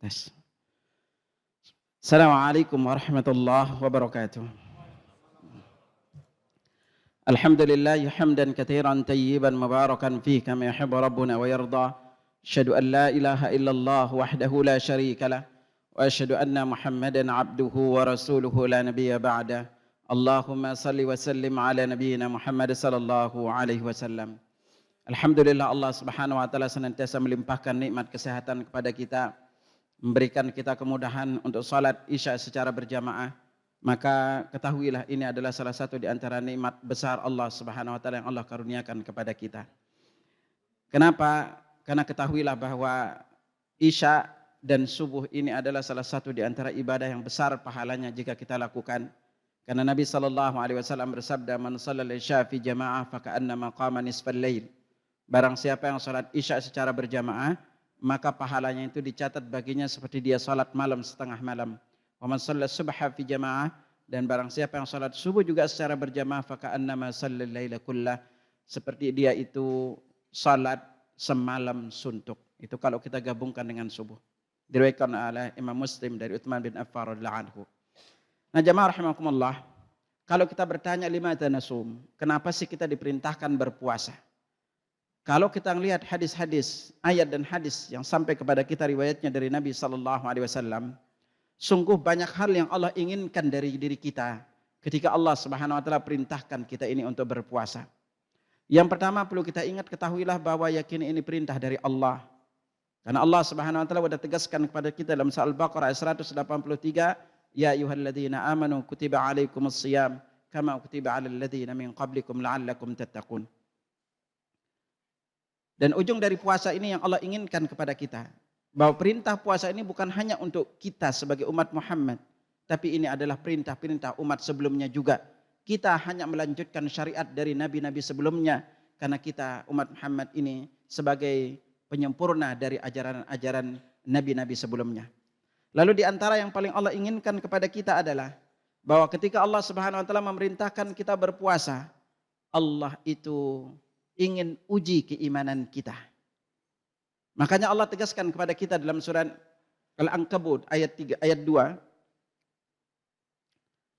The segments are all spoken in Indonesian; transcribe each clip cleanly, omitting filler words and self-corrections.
Tes. Assalamualaikum warahmatullahi wabarakatuh. Alhamdulillah hamdan katsiran tayyiban mubarakan fihi kama yuhibbu rabbuna wa yarda. Asyhadu an la ilaha illallah wahdahu la syarika lah wa asyhadu anna Muhammadan abduhu wa rasuluhu la nabiyya ba'da. Allahumma salli wa sallim ala nabiyyina Muhammad sallallahu alaihi wasallam. Alhamdulillah Allah Subhanahu wa taala senantiasa melimpahkan nikmat kesehatan kepada kita, memberikan kita kemudahan untuk salat Isya secara berjamaah. Maka ketahuilah ini adalah salah satu di antara nikmat besar Allah Subhanahu wa taala yang Allah karuniakan kepada kita. Kenapa? Karena ketahuilah bahwa Isya dan subuh ini adalah salah satu di antara ibadah yang besar pahalanya jika kita lakukan. Karena Nabi sallallahu alaihi wasallam bersabda, "Man shallal isya fi jamaah faka'annama qama nisfal lail." Barang siapa yang salat Isya secara berjamaah, maka pahalanya itu dicatat baginya seperti dia salat malam setengah malam. Wa man shalla subha fi jamaah, dan barang siapa yang salat subuh juga secara berjamaah, faka'annama shallal laila kullah, seperti dia itu salat semalam suntuk. Itu kalau kita gabungkan dengan subuh. Diriwayatkan oleh Imam Muslim dari Utsman bin Affan radhiyallahu anhu. Nah, jamaah rahimakumullah, kalau kita bertanya limata nasum, kenapa sih kita diperintahkan berpuasa? Kalau kita melihat hadis-hadis, ayat dan hadis yang sampai kepada kita riwayatnya dari Nabi sallallahu alaihi wasallam, sungguh banyak hal yang Allah inginkan dari diri kita ketika Allah Subhanahu wa taala perintahkan kita ini untuk berpuasa. Yang pertama perlu kita ingat, ketahuilah bahwa yakin ini perintah dari Allah. Karena Allah Subhanahu wa taala sudah tegaskan kepada kita dalam surah Al-Baqarah ayat 183, "Ya ayyuhalladzina amanu kutiba alaikumus shiyam kama kutiba alal ladzina min qablikum la'allakum tattaqun." Dan ujung dari puasa ini yang Allah inginkan kepada kita, bahwa perintah puasa ini bukan hanya untuk kita sebagai umat Muhammad, tapi ini adalah perintah-perintah umat sebelumnya juga. Kita hanya melanjutkan syariat dari nabi-nabi sebelumnya, karena kita umat Muhammad ini sebagai penyempurna dari ajaran-ajaran nabi-nabi sebelumnya. Lalu di antara yang paling Allah inginkan kepada kita adalah bahwa ketika Allah Subhanahu wa taala memerintahkan kita berpuasa, Allah itu ingin uji keimanan kita. Makanya Allah tegaskan kepada kita dalam surat Al-Ankabut ayat 3, ayat 2.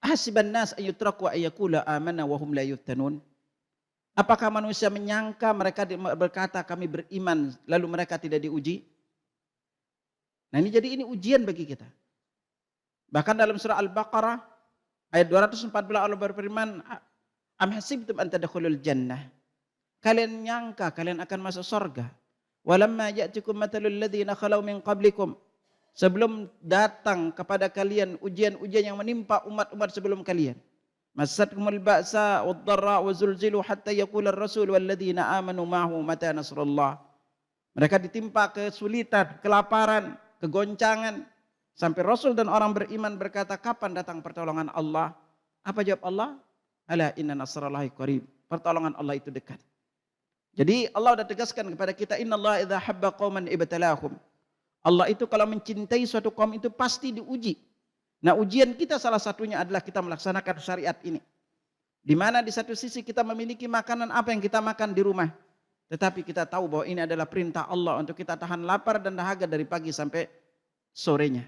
Ahasiban nas ayyutraku ayyakula amana wa hum la yuftanun. Apakah manusia menyangka mereka berkata kami beriman lalu mereka tidak diuji? Nah, ini ujian bagi kita. Bahkan dalam surah Al-Baqarah ayat 214 Allah berfirman, "Am hasibtum an tadkhulul jannah?" Kalian nyangka kalian akan masuk surga. Walamma ya'tikum mathalul ladzina khalau min qablikum. Sebelum datang kepada kalian ujian-ujian yang menimpa umat-umat sebelum kalian. Massatkumul ba'sa wad-dharra wa zulzilu hatta yaqula ar-rasul wal ladzina amanu ma'ahu mata nasrullah. Mereka ditimpa kesulitan, kelaparan, kegoncangan, sampai Rasul dan orang beriman berkata, kapan datang pertolongan Allah? Apa jawab Allah? Ala inna nasrallahi qarib. Pertolongan Allah itu dekat. Jadi Allah sudah tegaskan kepada kita, innallaha idza habba qauman ibtalahum. Allah itu kalau mencintai suatu kaum itu pasti diuji. Nah, ujian kita salah satunya adalah kita melaksanakan syariat ini. Di mana di satu sisi kita memiliki makanan apa yang kita makan di rumah, tetapi kita tahu bahwa ini adalah perintah Allah untuk kita tahan lapar dan dahaga dari pagi sampai sorenya.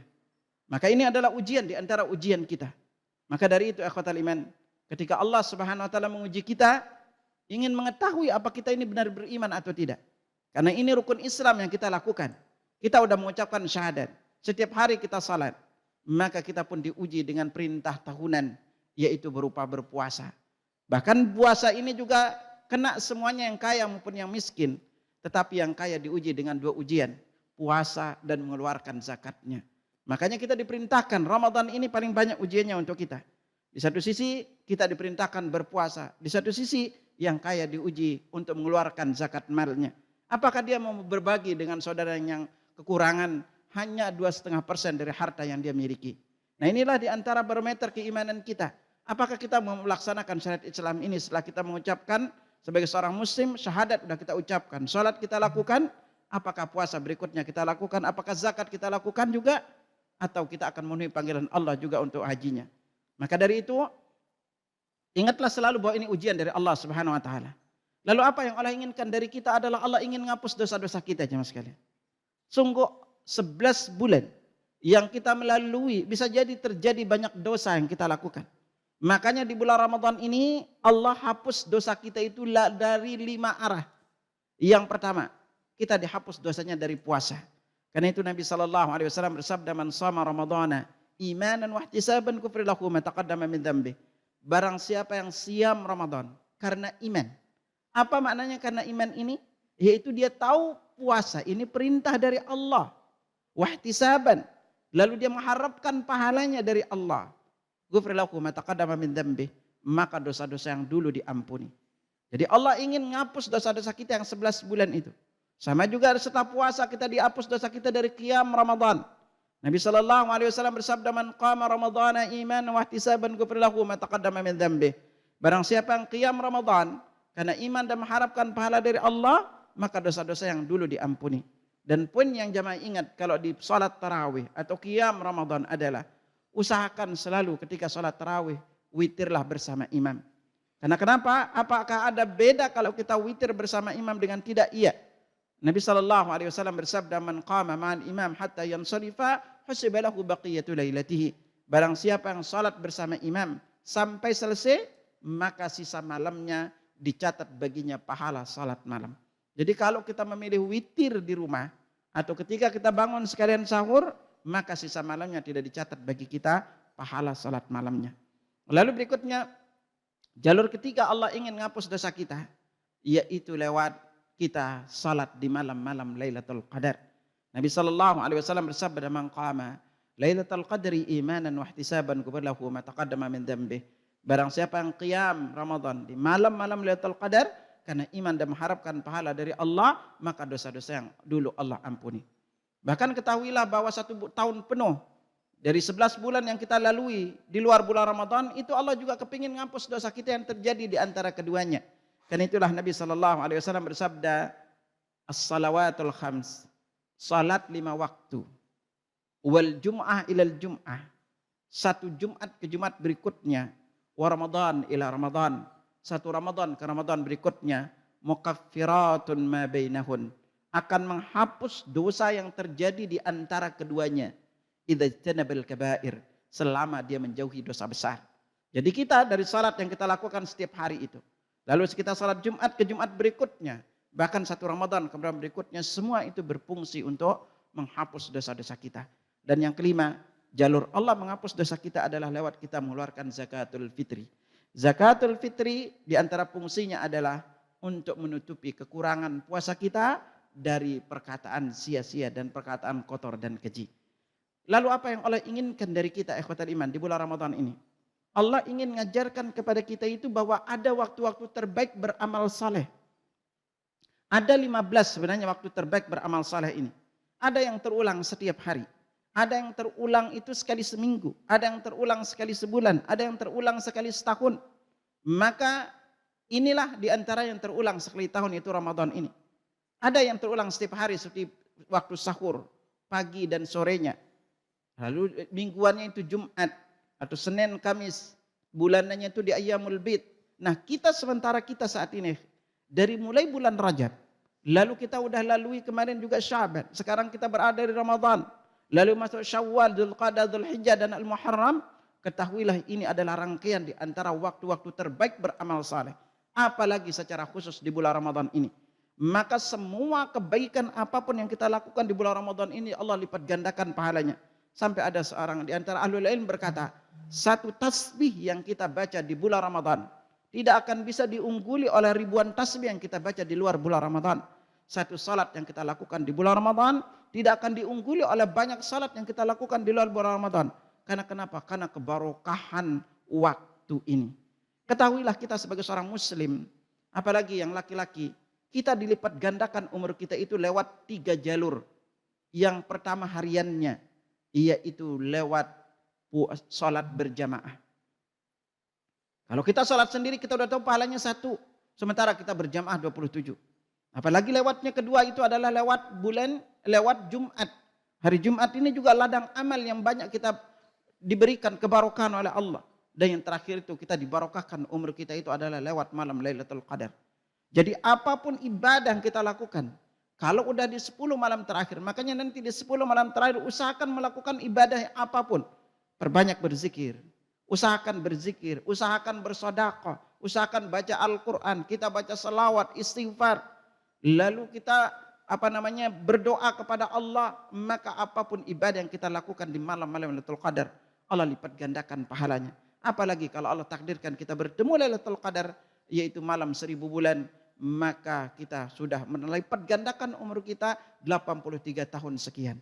Maka ini adalah ujian di antara ujian kita. Maka dari itu akhwatal iman, ketika Allah Subhanahu wa taala menguji kita, ingin mengetahui apa kita ini benar beriman atau tidak. Karena ini rukun Islam yang kita lakukan. Kita sudah mengucapkan syahadat. Setiap hari kita salat. Maka kita pun diuji dengan perintah tahunan, yaitu berupa berpuasa. Bahkan puasa ini juga kena semuanya, yang kaya maupun yang miskin. Tetapi yang kaya diuji dengan dua ujian. Puasa dan mengeluarkan zakatnya. Makanya kita diperintahkan, Ramadan ini paling banyak ujiannya untuk kita. Di satu sisi kita diperintahkan berpuasa. Di satu sisi yang kaya diuji untuk mengeluarkan zakat malnya. Apakah dia mau berbagi dengan saudara yang kekurangan hanya 2,5% dari harta yang dia miliki? Nah, inilah di antara barometer keimanan kita. Apakah kita mau melaksanakan syariat Islam ini setelah kita mengucapkan sebagai seorang muslim, syahadat sudah kita ucapkan, salat kita lakukan, apakah puasa berikutnya kita lakukan, apakah zakat kita lakukan juga, atau kita akan memenuhi panggilan Allah juga untuk hajinya. Maka dari itu, ingatlah selalu bahwa ini ujian dari Allah Subhanahu wa taala. Lalu apa yang Allah inginkan dari kita adalah Allah ingin menghapus dosa-dosa kita, jemaah sekalian. Sungguh 11 bulan yang kita melalui, bisa jadi terjadi banyak dosa yang kita lakukan. Makanya di bulan Ramadan ini Allah hapus dosa kita itu dari 5 arah. Yang pertama, kita dihapus dosanya dari puasa. Karena itu Nabi SAW bersabda, "Man shama Ramadhana imanan wa ihtisaban kufri lahu ma taqaddama min dzambi." Barang siapa yang siam Ramadan karena iman. Apa maknanya karena iman ini? Yaitu dia tahu puasa ini perintah dari Allah. Wa ihtisaban. Lalu dia mengharapkan pahalanya dari Allah. Ghufri lahu ma taqaddama min dzambi. Maka dosa-dosa yang dulu diampuni. Jadi Allah ingin menghapus dosa-dosa kita yang 11 bulan itu. Sama juga setelah puasa kita dihapus dosa kita dari qiyam Ramadan. Nabi SAW bersabda, "Man qama Ramadhana imanan wa ihtisaban ghufri lahu ma taqaddama min dzambi." Barang siapa yang qiyam Ramadan karena iman dan mengharapkan pahala dari Allah, maka dosa-dosa yang dulu diampuni. Dan poin yang jamaah ingat kalau di salat tarawih atau qiyam Ramadan adalah usahakan selalu ketika salat tarawih witirlah bersama imam. Karena kenapa? Apakah ada beda kalau kita witir bersama imam dengan tidak? Iya. Nabi SAW bersabda, "Man qama ma'al imam hatta yansarifa husiba lahu baqiyatu lailatihi." Barang siapa yang salat bersama imam sampai selesai, maka sisa malamnya dicatat baginya pahala salat malam. Jadi kalau kita memilih witir di rumah atau ketika kita bangun sekalian sahur, maka sisa malamnya tidak dicatat bagi kita pahala salat malamnya. Lalu berikutnya, jalur ketiga Allah ingin menghapus dosa kita, yaitu lewat kita salat di malam-malam Lailatul Qadar. Nabi SAW bersabda, "Man qama Lailatul Qadri imanan wa ihtisaban ghufira lahu ma taqaddama min dzambi." Barang siapa yang qiyam Ramadan di malam-malam Lailatul Qadar karena iman dan mengharapkan pahala dari Allah, maka dosa-dosa yang dulu Allah ampuni. Bahkan ketahuilah bahwa 1 tahun penuh dari 11 bulan yang kita lalui di luar bulan Ramadan, itu Allah juga kepingin menghapus dosa kita yang terjadi di antara keduanya. Karena itulah Nabi SAW bersabda, "As-salawatul khams." Salat 5 waktu. Wal jum'ah ilal jum'ah. 1 Jumat ke Jumat berikutnya. Wa Ramadan ila Ramadan. 1 Ramadan ke Ramadan berikutnya. Mukaffiratun ma bainahun. Akan menghapus dosa yang terjadi di antara keduanya. Idza janabil kabair. Selama dia menjauhi dosa besar. Jadi kita dari salat yang kita lakukan setiap hari itu. Lalu kita salat Jumat ke Jumat berikutnya. Bahkan 1 Ramadan ke Ramadan berikutnya. Semua itu berfungsi untuk menghapus dosa-dosa kita. Dan yang kelima, jalur Allah menghapus dosa kita adalah lewat kita mengeluarkan zakatul fitri. Zakatul fitri di antara fungsinya adalah untuk menutupi kekurangan puasa kita dari perkataan sia-sia dan perkataan kotor dan keji. Lalu apa yang Allah inginkan dari kita ikhwatal iman di bulan Ramadan ini? Allah ingin mengajarkan kepada kita itu bahwa ada waktu-waktu terbaik beramal saleh. Ada 15 sebenarnya waktu terbaik beramal saleh ini. Ada yang terulang setiap hari. Ada yang terulang itu sekali seminggu. Ada yang terulang sekali sebulan. Ada yang terulang sekali setahun. Maka inilah di antara yang terulang sekali tahun itu Ramadan ini. Ada yang terulang setiap hari seperti waktu sahur, pagi dan sorenya. Lalu mingguannya itu Jumat atau Senin, Kamis. Bulanannya itu di Ayyamul Bid. Nah sementara kita saat ini dari mulai bulan Rajab. Lalu kita udah lalui kemarin juga Sya'ban. Sekarang kita berada di Ramadan. Lalu masuk Syawal, Dzulqa'dah, Dzulhijjah dan Al-Muharram. Ketahuilah ini adalah rangkaian di antara waktu-waktu terbaik beramal saleh. Apalagi secara khusus di bulan Ramadan ini. Maka semua kebaikan apapun yang kita lakukan di bulan Ramadan ini Allah lipat gandakan pahalanya. Sampai ada seorang di antara ahlul ilm berkata, 1 tasbih yang kita baca di bulan Ramadan tidak akan bisa diungguli oleh ribuan tasbih yang kita baca di luar bulan Ramadan. 1 salat yang kita lakukan di bulan Ramadan tidak akan diungguli oleh banyak salat yang kita lakukan di luar bulan Ramadan. Karena kenapa? Karena kebarokahan waktu ini. Ketahuilah kita sebagai seorang muslim, apalagi yang laki-laki, kita dilipat gandakan umur kita itu lewat 3 jalur. Yang pertama hariannya, yaitu lewat salat berjamaah. Kalau kita salat sendiri kita sudah tahu pahalanya 1. Sementara kita berjamaah 27. Apalagi lewatnya kedua itu adalah lewat Jumat. Hari Jumat ini juga ladang amal yang banyak kita diberikan kebarokahan oleh Allah. Dan yang terakhir itu kita dibarokahkan umur kita itu adalah lewat malam Lailatul Qadar. Jadi apapun ibadah yang kita lakukan, Kalau udah di 10 malam terakhir, makanya nanti di 10 malam terakhir usahakan melakukan ibadah apapun. Perbanyak berzikir, usahakan bersedekah, usahakan baca Al-Quran, kita baca selawat, istighfar. Lalu kita berdoa kepada Allah, maka apapun ibadah yang kita lakukan di malam-malam Lailatul Qadar, Allah lipat gandakan pahalanya. Apalagi kalau Allah takdirkan kita bertemu Lailatul Qadar, yaitu malam 1000 bulan, maka kita sudah melipat gandakan umur kita 83 tahun sekian.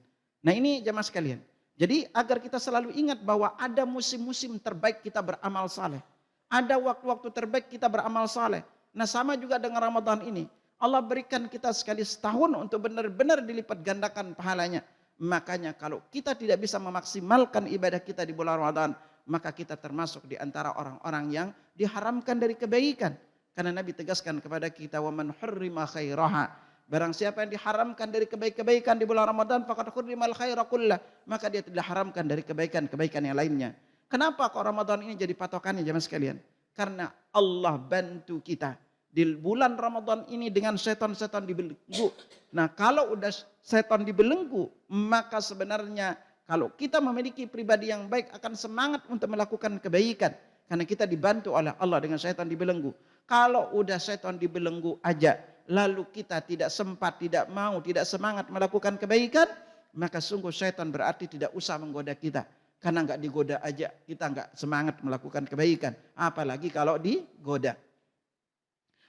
Nah ini jemaah sekalian. Jadi agar kita selalu ingat bahwa ada musim-musim terbaik kita beramal saleh. Ada waktu-waktu terbaik kita beramal saleh. Nah sama juga dengan Ramadan ini. Allah berikan kita sekali setahun untuk benar-benar dilipat gandakan pahalanya. Makanya kalau kita tidak bisa memaksimalkan ibadah kita di bulan Ramadan, maka kita termasuk di antara orang-orang yang diharamkan dari kebaikan. Karena Nabi tegaskan kepada kita, wa man hurrima khairaha, barang siapa yang diharamkan dari kebaikan di bulan Ramadan, faqad hurrimal khaira kullah, maka dia tidak haramkan dari kebaikan yang lainnya. Kenapa kok Ramadan ini jadi patokannya jemaah sekalian? Karena Allah bantu kita di bulan Ramadan ini dengan setan-setan dibelenggu. Nah, kalau udah setan dibelenggu, maka sebenarnya kalau kita memiliki pribadi yang baik akan semangat untuk melakukan kebaikan. Karena kita dibantu oleh Allah dengan setan dibelenggu. Kalau udah setan dibelenggu aja, lalu kita tidak sempat, tidak mau, tidak semangat melakukan kebaikan, maka sungguh setan berarti tidak usah menggoda kita. Karena enggak digoda aja, kita enggak semangat melakukan kebaikan. Apalagi kalau digoda.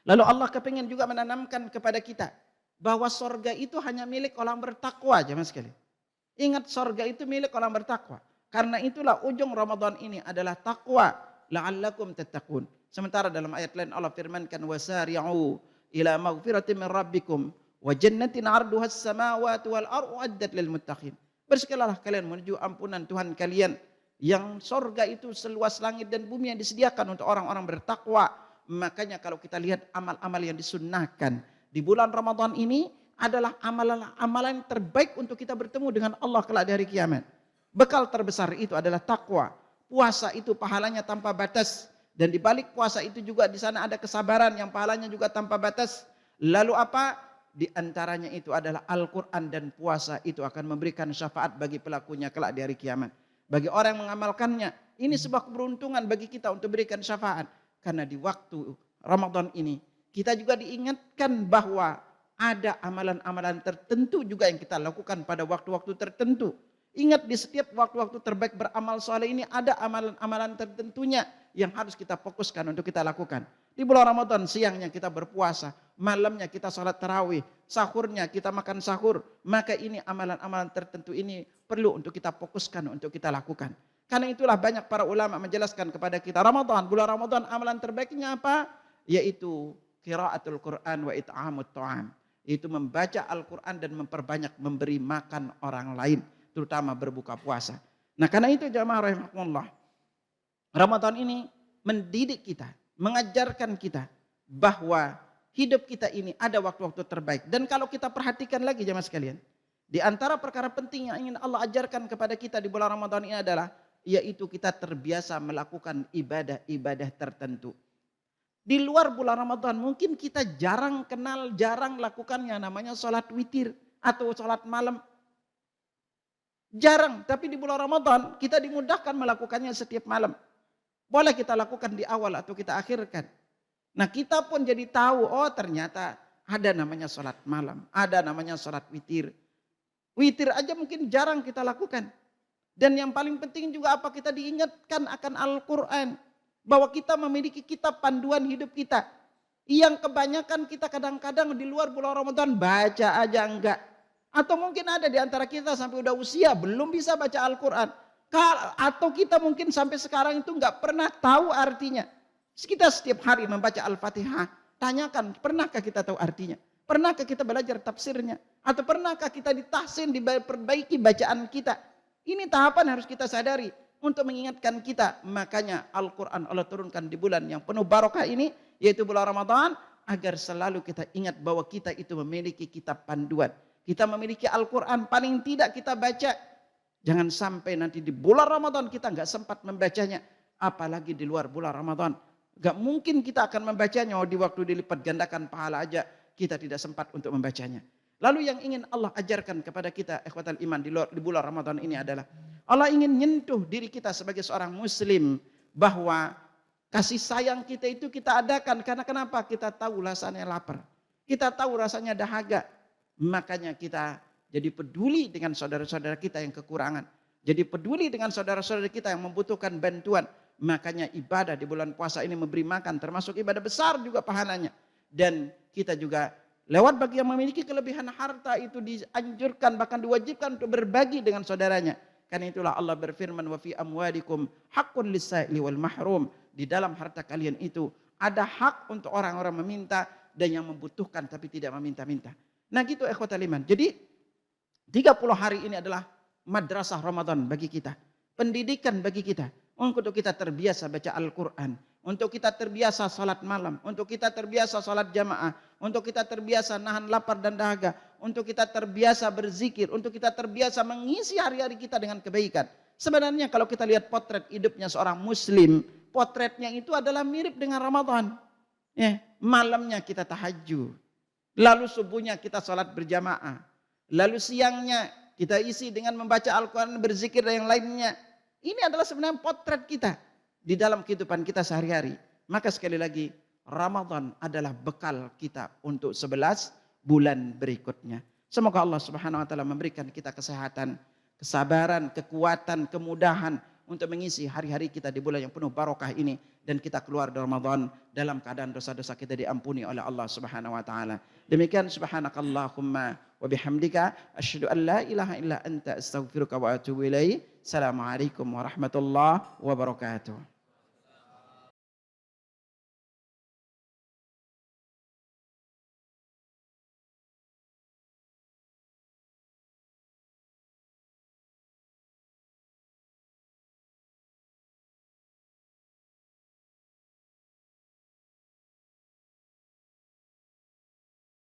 Lalu Allah kepingin juga menanamkan kepada kita bahwa sorga itu hanya milik orang bertakwa aja mas sekali. Ingat sorga itu milik orang bertakwa. Karena itulah ujung Ramadan ini adalah takwa. La'allakum tattaqun. Sementara dalam ayat lain Allah firmankan wasari'u ila maghfiratin min rabbikum wa jannatin 'arduhas samawati wal ardu uiddat lil muttaqin. Bersegeralah kalian menuju ampunan Tuhan kalian yang sorga itu seluas langit dan bumi yang disediakan untuk orang-orang bertakwa. Makanya kalau kita lihat amal-amal yang disunnahkan di bulan Ramadan ini adalah amalan-amalan terbaik untuk kita bertemu dengan Allah kelak di hari kiamat. Bekal terbesar itu adalah takwa. Puasa itu pahalanya tanpa batas. Dan di balik puasa itu juga di sana ada kesabaran yang pahalanya juga tanpa batas. Lalu apa? Di antaranya itu adalah Al-Quran dan puasa itu akan memberikan syafaat bagi pelakunya kelak di hari kiamat. Bagi orang yang mengamalkannya, ini sebuah keberuntungan bagi kita untuk berikan syafaat. Karena di waktu Ramadan ini, kita juga diingatkan bahwa ada amalan-amalan tertentu juga yang kita lakukan pada waktu-waktu tertentu. Ingat di setiap waktu-waktu terbaik beramal soleh ini ada amalan-amalan tertentunya yang harus kita fokuskan untuk kita lakukan. Di bulan Ramadan siangnya kita berpuasa, malamnya kita sholat tarawih, sahurnya kita makan sahur. Maka ini amalan-amalan tertentu ini perlu untuk kita fokuskan, untuk kita lakukan. Karena itulah banyak para ulama menjelaskan kepada kita bulan Ramadan amalan terbaiknya apa? Yaitu qiraatul Quran wa it'amut ta'am. Yaitu membaca Al-Quran dan memperbanyak memberi makan orang lain. Terutama berbuka puasa. Nah karena itu jamaah rahimakumullah. Ramadan ini mendidik kita, mengajarkan kita bahwa hidup kita ini ada waktu-waktu terbaik. Dan kalau kita perhatikan lagi jamaah sekalian. Di antara perkara penting yang ingin Allah ajarkan kepada kita di bulan Ramadan ini adalah yaitu kita terbiasa melakukan ibadah-ibadah tertentu. Di luar bulan Ramadan mungkin kita jarang lakukan yang namanya sholat witir atau sholat malam. Jarang, tapi di bulan Ramadan kita dimudahkan melakukannya setiap malam. Boleh kita lakukan di awal atau kita akhirkan. Nah kita pun jadi tahu, oh ternyata ada namanya sholat malam, ada namanya sholat witir. Witir aja mungkin jarang kita lakukan. Dan yang paling penting juga apa, kita diingatkan akan Al-Quran. Bahwa kita memiliki kitab panduan hidup kita. Yang kebanyakan kita kadang-kadang di luar bulan Ramadan baca aja enggak. Atau mungkin ada di antara kita sampai udah usia belum bisa baca Al-Quran. Atau kita mungkin sampai sekarang itu enggak pernah tahu artinya. Kita setiap hari membaca Al-Fatihah. Tanyakan, pernahkah kita tahu artinya? Pernahkah kita belajar tafsirnya? Atau pernahkah kita ditahsin, diperbaiki bacaan kita? Ini tahapan harus kita sadari untuk mengingatkan kita. Makanya Al-Quran Allah turunkan di bulan yang penuh barokah ini, yaitu bulan Ramadan, agar selalu kita ingat bahwa kita itu memiliki kitab panduan. Kita memiliki Al-Quran, paling tidak kita baca. Jangan sampai nanti di bulan Ramadan kita nggak sempat membacanya. Apalagi di luar bulan Ramadan. Nggak mungkin kita akan membacanya. Oh, di waktu dilipat gandakan pahala aja kita tidak sempat untuk membacanya. Lalu yang ingin Allah ajarkan kepada kita ikhwatal iman di bulan Ramadan ini adalah Allah ingin nyentuh diri kita sebagai seorang muslim bahwa kasih sayang kita itu kita adakan karena kenapa? Kita tahu rasanya lapar. Kita tahu rasanya dahaga. Makanya kita jadi peduli dengan saudara-saudara kita yang kekurangan. Jadi peduli dengan saudara-saudara kita yang membutuhkan bantuan. Makanya ibadah di bulan puasa ini memberi makan termasuk ibadah besar juga pahalanya. Dan kita juga lewat bagi yang memiliki kelebihan harta itu dianjurkan bahkan diwajibkan untuk berbagi dengan saudaranya. Karena itulah Allah berfirman wa fi amwalikum haqqun lis-sa'ili wal mahrum. Di dalam harta kalian itu ada hak untuk orang-orang meminta dan yang membutuhkan tapi tidak meminta-minta. Nah gitu ikhwatal iman. Jadi 30 hari ini adalah madrasah Ramadan bagi kita. Pendidikan bagi kita. Untuk kita terbiasa baca Al-Quran. Untuk kita terbiasa salat malam. Untuk kita terbiasa salat jamaah. Untuk kita terbiasa nahan lapar dan dahaga. Untuk kita terbiasa berzikir. Untuk kita terbiasa mengisi hari-hari kita dengan kebaikan. Sebenarnya kalau kita lihat potret hidupnya seorang muslim. Potretnya itu adalah mirip dengan Ramadan. Ya, malamnya kita tahajud. Lalu subuhnya kita salat berjamaah. Lalu siangnya kita isi dengan membaca Al-Quran, berzikir dan yang lainnya. Ini adalah sebenarnya potret kita di dalam kehidupan kita sehari-hari. Maka sekali lagi, Ramadan adalah bekal kita untuk 11 bulan berikutnya. Semoga Allah Subhanahu wa taala memberikan kita kesehatan, kesabaran, kekuatan, kemudahan untuk mengisi hari-hari kita di bulan yang penuh barokah ini dan kita keluar dari Ramadan dalam keadaan dosa-dosa kita diampuni oleh Allah Subhanahu wa taala. Demikian subhanakallahumma wa bihamdika asyhadu an la ilaha illa anta astaghfiruka wa atubu ilaik. Assalamualaikum warahmatullahi wabarakatuh.